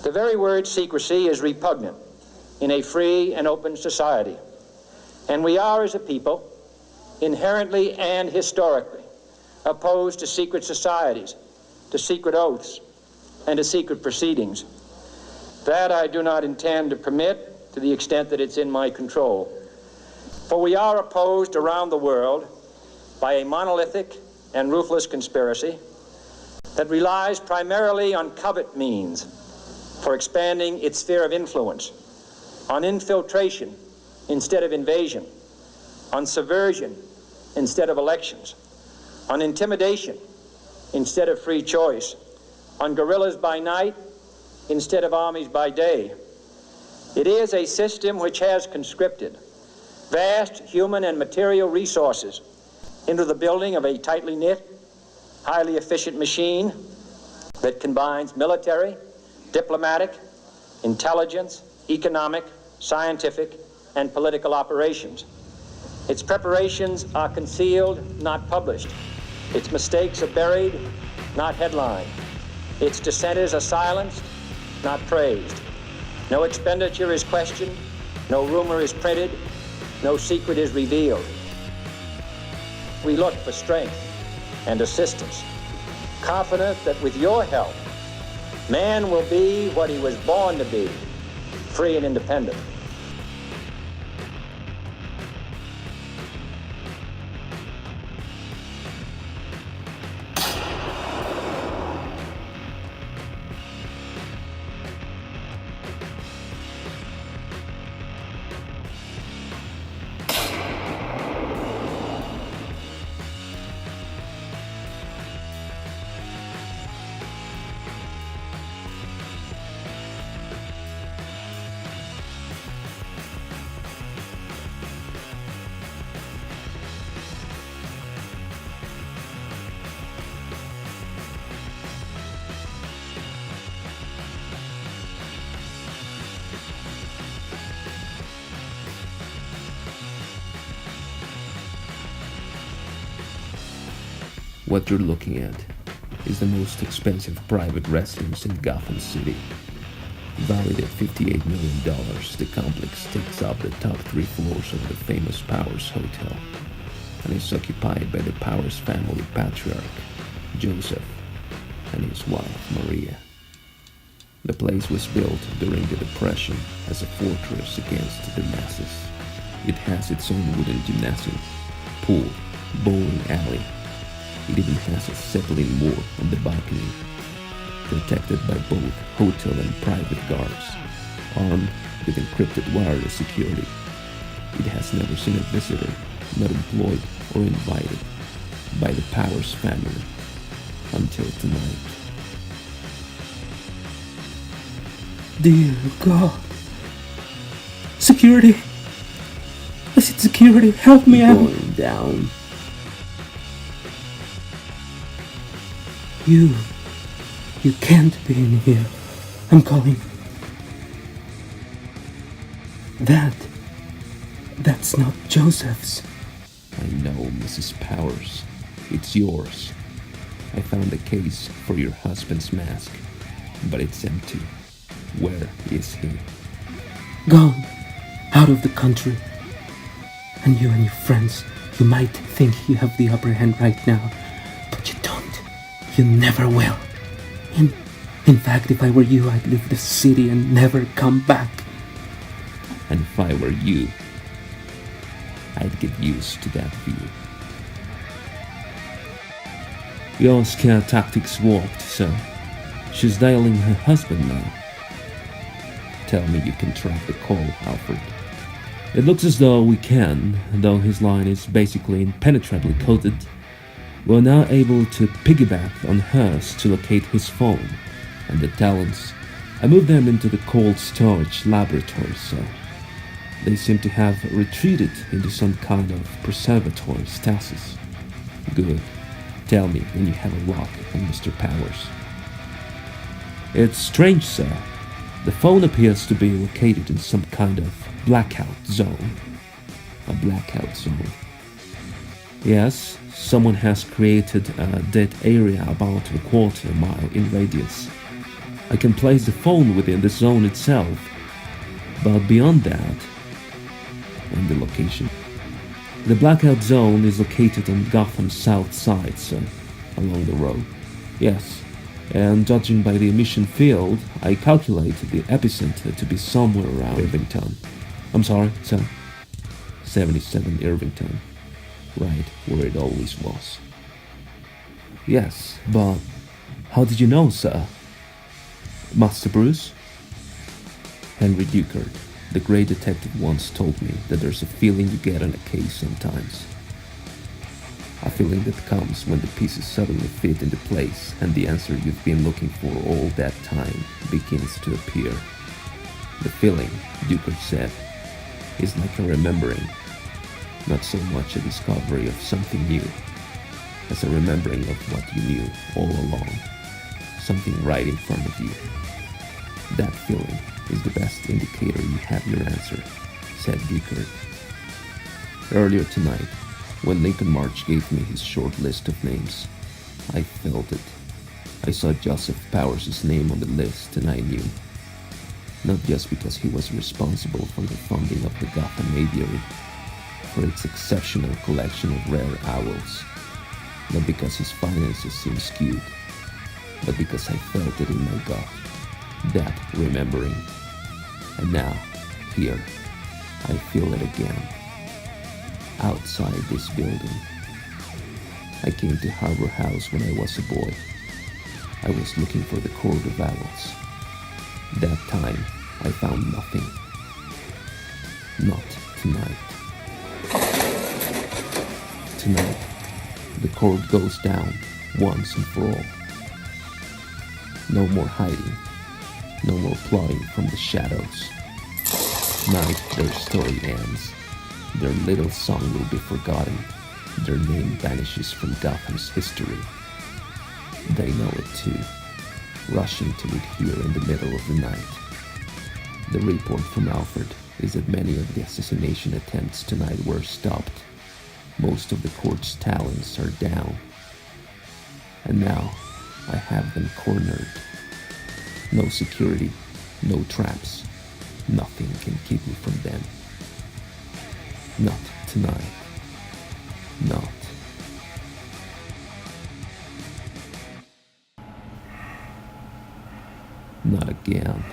The very word secrecy is repugnant in a free and open society. And we are, as a people, inherently and historically opposed to secret societies, to secret oaths, and to secret proceedings. That I do not intend to permit to the extent that it's in my control. For we are opposed around the world by a monolithic and ruthless conspiracy that relies primarily on covert means for expanding its sphere of influence, on infiltration instead of invasion, on subversion instead of elections, on intimidation instead of free choice, on guerrillas by night instead of armies by day. It is a system which has conscripted vast human and material resources into the building of a tightly knit, highly efficient machine that combines military, diplomatic, intelligence, economic, scientific, and political operations. Its preparations are concealed, not published. Its mistakes are buried, not headlined. Its dissenters are silenced, not praised. No expenditure is questioned, no rumor is printed, no secret is revealed. We look for strength and assistance, confident that with your help, man will be what he was born to be, free and independent. What you're looking at is the most expensive private residence in Gotham City. Valued at $58 million, the complex takes up the top 3 floors of the famous Powers Hotel and is occupied by the Powers family patriarch, Joseph, and his wife, Maria. The place was built during the Depression as a fortress against the masses. It has its own wooden gymnasium, pool, bowling alley. It even has a Zeppelin war on the balcony, protected by both hotel and private guards, armed with encrypted wireless security. It has never seen a visitor not employed or invited by the Powers family until tonight. Dear God. Security! I said security, help me out! Going down. You can't be in here. I'm calling. That's not Joseph's. I know, Mrs. Powers. It's yours. I found a case for your husband's mask, but it's empty. Where is he? Gone. Out of the country. And you and your friends, you might think you have the upper hand right now, but you don't. You never will. In fact, if I were you, I'd leave the city and never come back. And if I were you, I'd get used to that view. Your scare tactics worked, so she's dialing her husband now. Tell me you can track the call, Alfred. It looks as though we can, though his line is basically impenetrably coded. We're now able to piggyback on hers to locate his phone, and the talents. I moved them into the cold storage laboratory, so they seem to have retreated into some kind of preservatory stasis. Good. Tell me when you have a lock on Mr. Powers. It's strange, sir. The phone appears to be located in some kind of blackout zone. A blackout zone. Yes, someone has created a dead area about a quarter mile in radius. I can place the phone within the zone itself, but beyond that, and the location. The blackout zone is located on Gotham's south side, so along the road. Yes, and judging by the emission field, I calculated the epicenter to be somewhere around Irvington. I'm sorry, sir. 77 Irvington. Right where it always was. Yes, but how did you know, sir? Master Bruce? Henry Duckert, the great detective, once told me that there's a feeling you get on a case sometimes. A feeling that comes when the pieces suddenly fit into place and the answer you've been looking for all that time begins to appear. The feeling, Duckert said, is like a remembering, not so much a discovery of something new, as a remembering of what you knew all along, something right in front of you. That feeling is the best indicator you have your answer, said Duckert. Earlier tonight, when Lincoln March gave me his short list of names, I felt it. I saw Joseph Powers' name on the list and I knew. Not just because he was responsible for the funding of the Gotham Aviary, for its exceptional collection of rare owls, not because his finances seemed skewed, but because I felt it in my gut, that remembering. And now, here, I feel it again. Outside this building. I came to Harbor House when I was a boy. I was looking for the Court of Owls. That time, I found nothing. Not tonight. Tonight, the court goes down once and for all. No more hiding. No more plotting from the shadows. Tonight, their story ends. Their little song will be forgotten. Their name vanishes from Gotham's history. They know it too, rushing to it here in the middle of the night. The report from Alfred is that many of the assassination attempts tonight were stopped. Most of the court's talents are down. And now, I have them cornered. No security, no traps. Nothing can keep me from them. Not tonight. Not. Not again.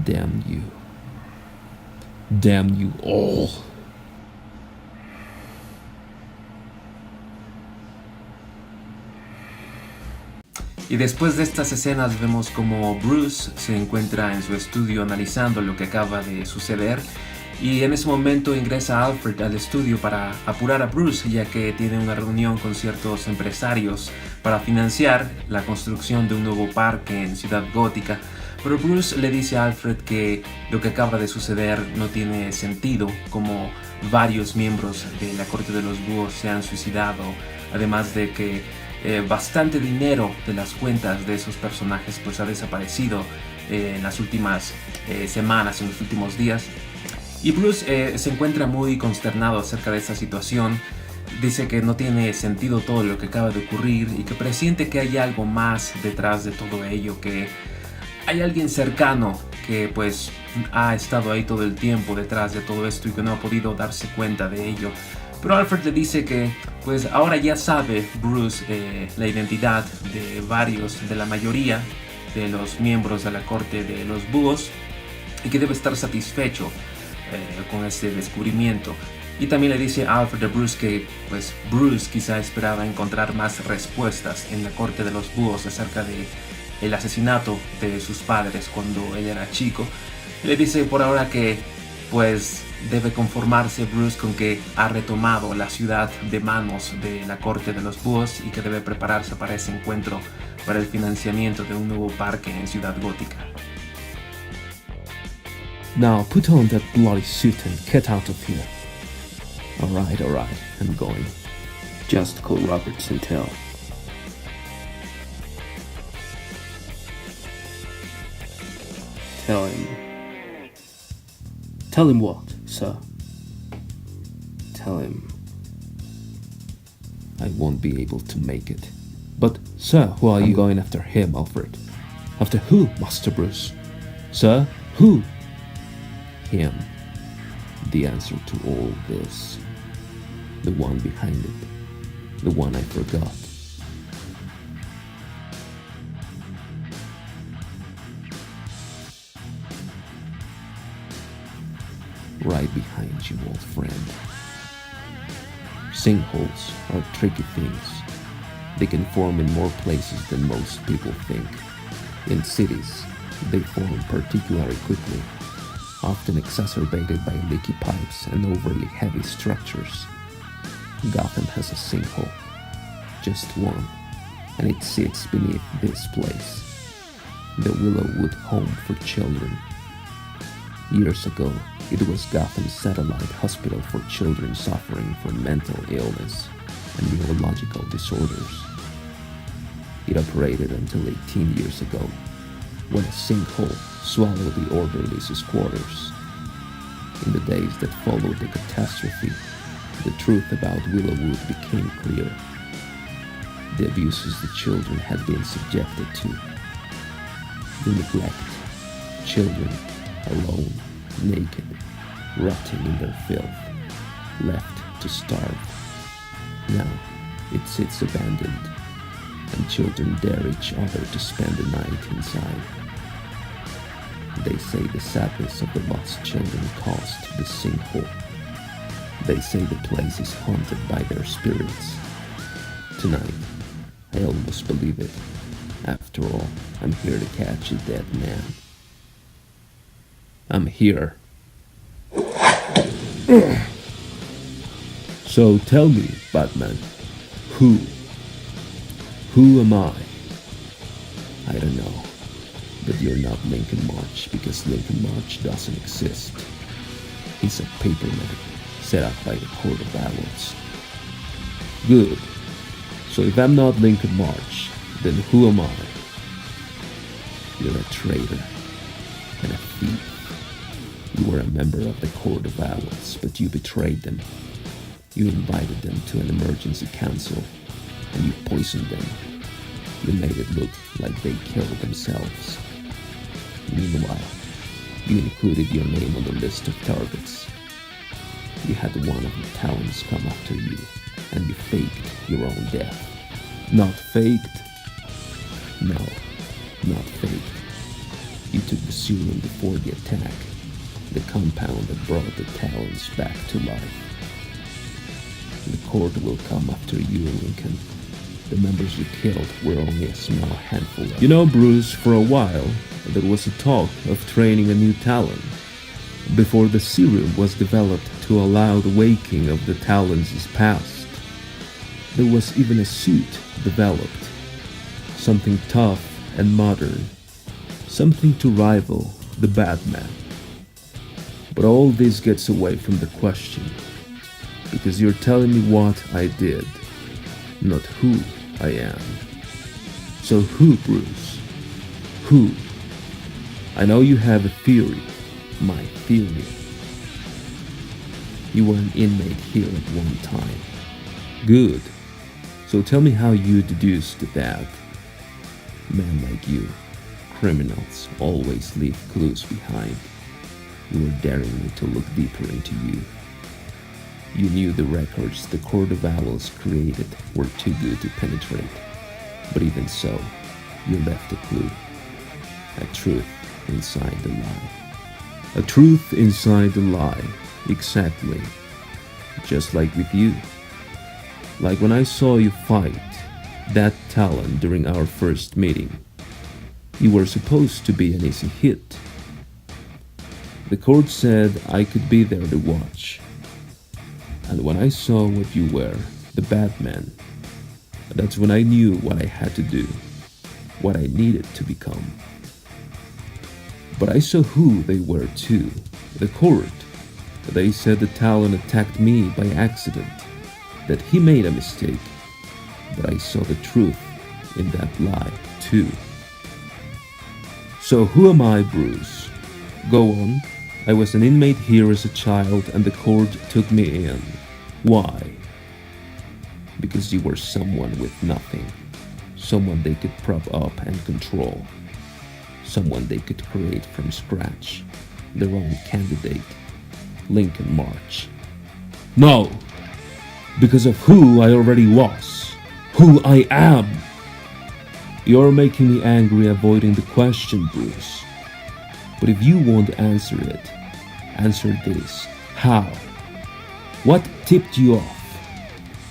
Damn you. Damn you all. Y después de estas escenas vemos como Bruce se encuentra en su estudio analizando lo que acaba de suceder, y en ese momento ingresa Alfred al estudio para apurar a Bruce, ya que tiene una reunión con ciertos empresarios para financiar la construcción de un nuevo parque en Ciudad Gótica. Pero Bruce le dice a Alfred que lo que acaba de suceder no tiene sentido, como varios miembros de la Corte de los Búhos se han suicidado, además de que bastante dinero de las cuentas de esos personajes pues ha desaparecido en las últimas semanas, en los últimos días. Y Bruce se encuentra muy consternado acerca de esta situación. Dice que no tiene sentido todo lo que acaba de ocurrir y que presiente que hay algo más detrás de todo ello, que hay alguien cercano que pues ha estado ahí todo el tiempo detrás de todo esto y que no ha podido darse cuenta de ello. Pero Alfred le dice que pues ahora ya sabe Bruce la identidad de la mayoría de los miembros de la Corte de los Búhos, y que debe estar satisfecho con este descubrimiento. Y también le dice a Alfred a Bruce que pues Bruce quizá esperaba encontrar más respuestas en la Corte de los Búhos acerca de el asesinato de sus padres cuando él era chico. Le dice por ahora que pues debe conformarse Bruce con que ha retomado la ciudad de manos de la Corte de los Búhos y que debe prepararse para ese encuentro, para el financiamiento de un nuevo parque en Ciudad Gótica. Now put on that bloody suit and get out of here. Alright, I'm going. Just call Roberts and tell. Tell him. Tell him what, sir? Tell him. I won't be able to make it. But, sir, who are you going after him, Alfred? After who, Master Bruce? Sir, who? Him. The answer to all this. The one behind it. The one I forgot. Right behind you, old friend. Sinkholes are tricky things. They can form in more places than most people think. In cities, they form particularly quickly, often exacerbated by leaky pipes and overly heavy structures. Gotham has a sinkhole, just one, and it sits beneath this place, the Willowwood Home for Children. Years ago, it was Gotham's satellite hospital for children suffering from mental illness and neurological disorders. It operated until 18 years ago, when a sinkhole swallowed the orderlies' quarters. In the days that followed the catastrophe, the truth about Willowwood became clear. The abuses the children had been subjected to. The neglect. Children, alone, naked, rotting in their filth, left to starve. Now, it sits abandoned, and children dare each other to spend the night inside. They say the sadness of the lost children caused the sinkhole. They say the place is haunted by their spirits. Tonight, I almost believe it. After all, I'm here to catch a dead man. I'm here. So tell me, Batman, who am I? I don't know, but you're not Lincoln March because Lincoln March doesn't exist. He's a paper man set up by the Court of Owls. Good. So if I'm not Lincoln March, then who am I? You're a traitor and a thief. You were a member of the Court of Owls, but you betrayed them. You invited them to an emergency council, and you poisoned them. You made it look like they killed themselves. Meanwhile, you included your name on the list of targets. You had one of the Talons come after you, and you faked your own death. Not faked? No, not faked. You took the serum before the attack, the compound that brought the Talons back to life. The court will come after you, Lincoln. The members you killed were only a small handful of... You know, Bruce, for a while, there was a talk of training a new Talon. Before the serum was developed to allow the waking of the Talons' past. There was even a suit developed. Something tough and modern. Something to rival the Batman. But all this gets away from the question. Because you're telling me what I did, not who I am. So who, Bruce? Who? I know you have a theory. My theory. You were an inmate here at one time. Good. So tell me how you deduced that. Men like you, criminals, always leave clues behind. You were daring me to look deeper into you. You knew the records the Court of Owls created were too good to penetrate. But even so, you left a clue. A truth inside the lie. A truth inside the lie. Exactly. Just like with you. Like when I saw you fight that Talon during our first meeting. You were supposed to be an easy hit. The court said I could be there to watch. And when I saw what you were, the Batman, that's when I knew what I had to do, what I needed to become. But I saw who they were too, the court. They said the Talon attacked me by accident, that he made a mistake. But I saw the truth in that lie too. So who am I, Bruce? Go on. I was an inmate here as a child and the court took me in. Why? Because you were someone with nothing. Someone they could prop up and control. Someone they could create from scratch. Their own candidate. Lincoln March. No! Because of who I already was. Who I am. You're making me angry avoiding the question, Bruce. But if you won't answer it, answer this. How? What tipped you off?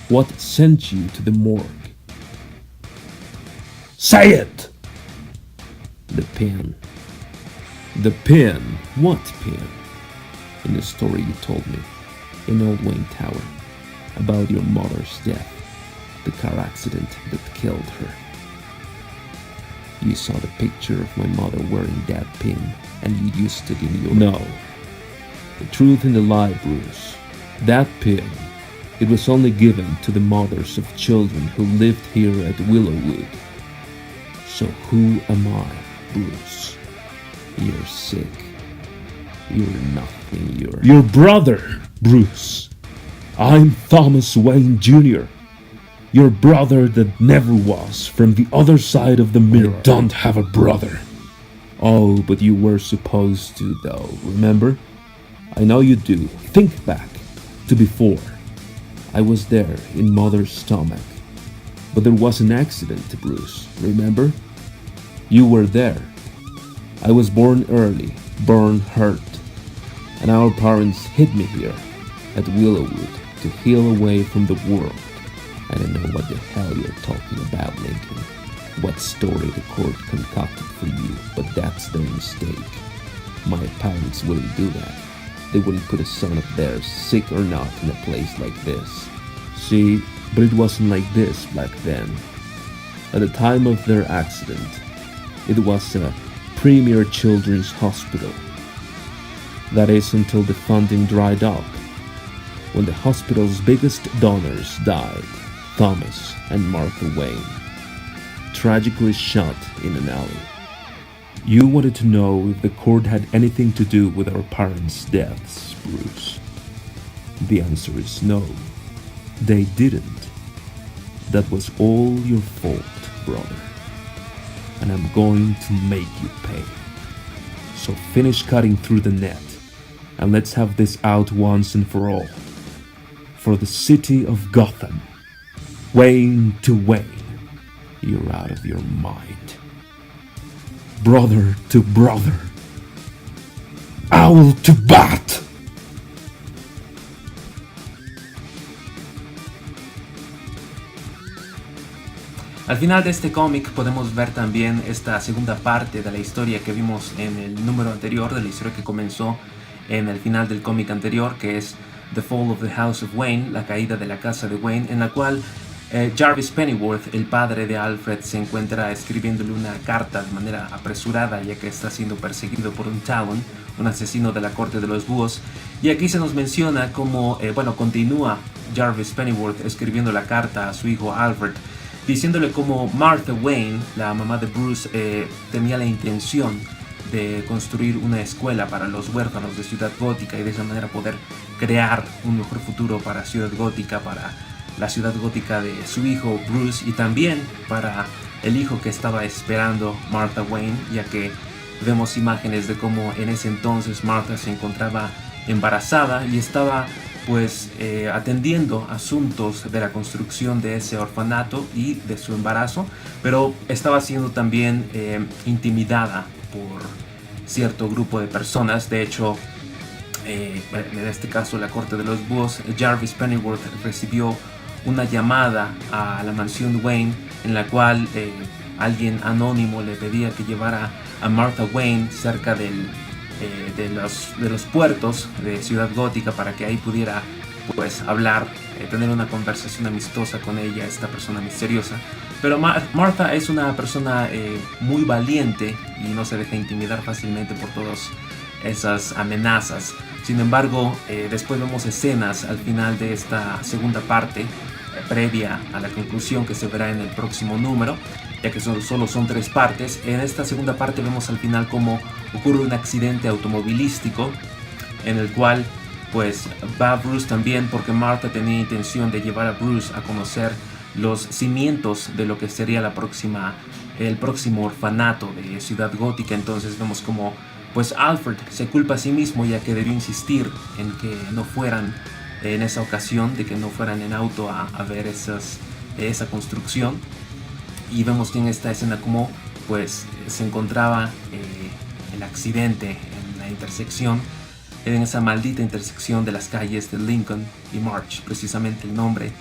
What sent you to the morgue? Say it! The pin. The pin? What pin? In the story you told me, in Old Wayne Tower, about your mother's death, the car accident that killed her. You saw the picture of my mother wearing that pin, and you used it in your... No. The truth and the lie, Bruce. That pin, it was only given to the mothers of children who lived here at Willowwood. So who am I, Bruce? You're sick. You're nothing, you're... Your brother, Bruce. I'm Thomas Wayne Jr., your brother that never was, from the other side of the mirror. I don't have a brother. Oh, but you were supposed to, though, remember? I know you do. Think back to before. I was there in Mother's stomach. But there was an accident, Bruce, remember? You were there. I was born early, born hurt. And our parents hid me here at Willowwood to heal away from the world. I don't know what the hell you're talking about, Lincoln. What story the court concocted for you, but that's their mistake. My parents wouldn't do that. They wouldn't put a son of theirs, sick or not, in a place like this. See, but it wasn't like this back then. At the time of their accident, it was a premier children's hospital. That is until the funding dried up. When the hospital's biggest donors died, Thomas and Martha Wayne, tragically shot in an alley. You wanted to know if the court had anything to do with our parents' deaths, Bruce. The answer is no. They didn't. That was all your fault, brother. And I'm going to make you pay. So finish cutting through the net, and let's have this out once and for all. For the city of Gotham, Wayne to Wayne, you're out of your mind. Brother to brother, owl to bat. Al final de este cómic podemos ver también esta segunda parte de la historia que vimos en el número anterior, de la historia que comenzó en el final del cómic anterior, que es The Fall of the House of Wayne, la caída de la casa de Wayne, en la cual Jarvis Pennyworth, el padre de Alfred, se encuentra escribiéndole una carta de manera apresurada, ya que está siendo perseguido por un Talon, un asesino de la Corte de los Búhos. Y aquí se nos menciona cómo, continúa Jarvis Pennyworth escribiendo la carta a su hijo Alfred, diciéndole cómo Martha Wayne, la mamá de Bruce, tenía la intención de construir una escuela para los huérfanos de Ciudad Gótica y de esa manera poder crear un mejor futuro para Ciudad Gótica, para la Ciudad Gótica de su hijo Bruce y también para el hijo que estaba esperando Martha Wayne, ya que vemos imágenes de cómo en ese entonces Martha se encontraba embarazada y estaba atendiendo asuntos de la construcción de ese orfanato y de su embarazo, pero estaba siendo también intimidada por cierto grupo de personas. De hecho, en este caso la Corte de los Búhos, Jarvis Pennyworth recibió una llamada a la mansión Wayne en la cual alguien anónimo le pedía que llevara a Martha Wayne cerca de los puertos de Ciudad Gótica para que ahí pudiera hablar, tener una conversación amistosa con ella, esta persona misteriosa. Pero Martha es una persona muy valiente y no se deja intimidar fácilmente por todas esas amenazas. Sin embargo, después vemos escenas al final de esta segunda parte, previa a la conclusión que se verá en el próximo número, ya que solo son 3 partes. En esta segunda parte vemos al final cómo ocurre un accidente automovilístico en el cual pues va Bruce también, porque Martha tenía intención de llevar a Bruce a conocer los cimientos de lo que sería el próximo orfanato de Ciudad Gótica. Entonces vemos como pues Alfred se culpa a sí mismo, ya que debió insistir en que no fueran en esa ocasión, de que no fueran en auto a ver esa construcción. Y vemos que en esta escena como pues se encontraba el accidente en la intersección, en esa maldita intersección de las calles de Lincoln y March, precisamente el nombre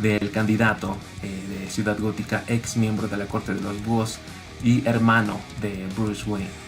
del candidato de Ciudad Gótica, ex miembro de la Corte de los Búhos y hermano de Bruce Wayne.